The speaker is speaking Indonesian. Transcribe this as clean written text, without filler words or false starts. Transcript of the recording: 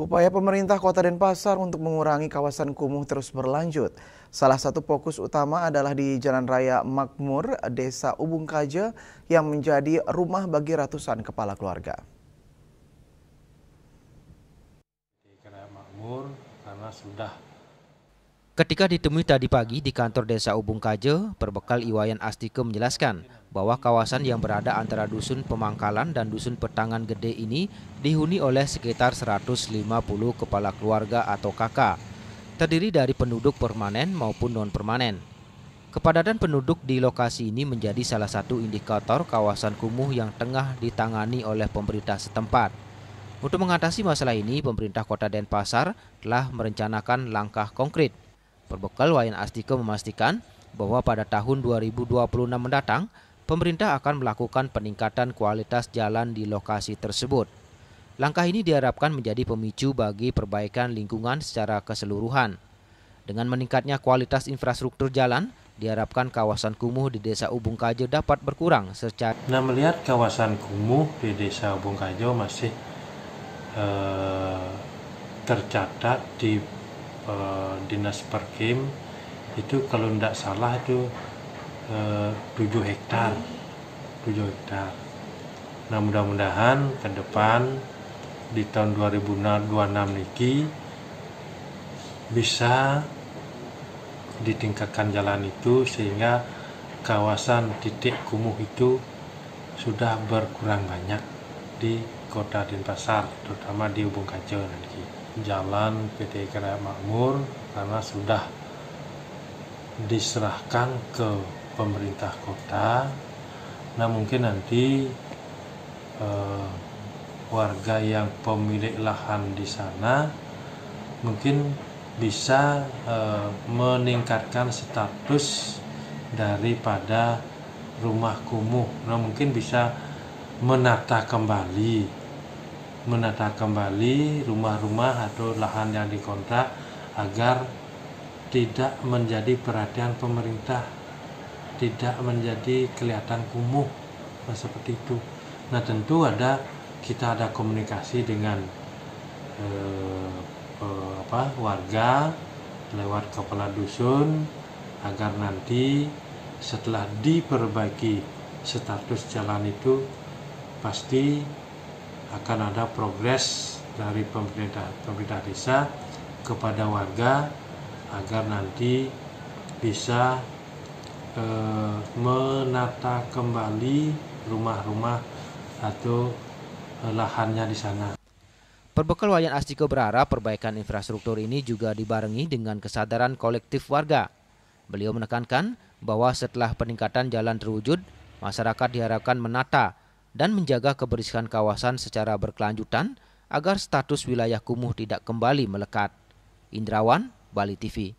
Upaya pemerintah Kota Denpasar untuk mengurangi kawasan kumuh terus berlanjut. Salah satu fokus utama adalah di Jalan Raya Makmur, Desa Ubung Kaje yang menjadi rumah bagi ratusan kepala keluarga. Ketika ditemui tadi pagi di kantor Desa Ubung Kaje, Perbekal Iwayan Astike menjelaskan bahwa kawasan yang berada antara Dusun Pemangkalan dan Dusun Petangan Gede ini dihuni oleh sekitar 150 kepala keluarga atau KK, terdiri dari penduduk permanen maupun non-permanen. Kepadatan penduduk di lokasi ini menjadi salah satu indikator kawasan kumuh yang tengah ditangani oleh pemerintah setempat. Untuk mengatasi masalah ini, pemerintah Kota Denpasar telah merencanakan langkah konkret. Perbekal Wayan Astike memastikan bahwa pada tahun 2026 mendatang, pemerintah akan melakukan peningkatan kualitas jalan di lokasi tersebut. Langkah ini diharapkan menjadi pemicu bagi perbaikan lingkungan secara keseluruhan. Dengan meningkatnya kualitas infrastruktur jalan, diharapkan kawasan kumuh di Desa Ubung Kaje dapat berkurang secara. Nah, melihat kawasan kumuh di Desa Ubung Kaje masih tercatat di Dinas Perkim itu kalau tidak salah itu 7 hektar. Nah, mudah-mudahan ke depan di tahun 2026 niki bisa ditingkatkan jalan itu sehingga kawasan titik kumuh itu sudah berkurang banyak di Kota Denpasar, terutama di Ubung Kaje nanti. Jalan PT Raya Makmur karena sudah diserahkan ke pemerintah kota. Nah, mungkin nanti warga yang pemilik lahan di sana mungkin bisa meningkatkan status daripada rumah kumuh. Nah, mungkin bisa menata kembali rumah-rumah atau lahan yang dikontrak agar tidak menjadi perhatian pemerintah, tidak menjadi kelihatan kumuh seperti itu. Nah, tentu kita ada komunikasi dengan warga lewat kepala dusun agar nanti setelah diperbaiki status jalan itu pasti akan ada progres dari pemerintah desa kepada warga agar nanti bisa menata kembali rumah-rumah atau lahannya di sana. Perbekal Wayan Astike berharap perbaikan infrastruktur ini juga dibarengi dengan kesadaran kolektif warga. Beliau menekankan bahwa setelah peningkatan jalan terwujud, masyarakat diharapkan menata dan menjaga kebersihan kawasan secara berkelanjutan agar status wilayah kumuh tidak kembali melekat. Indrawan, Bali TV.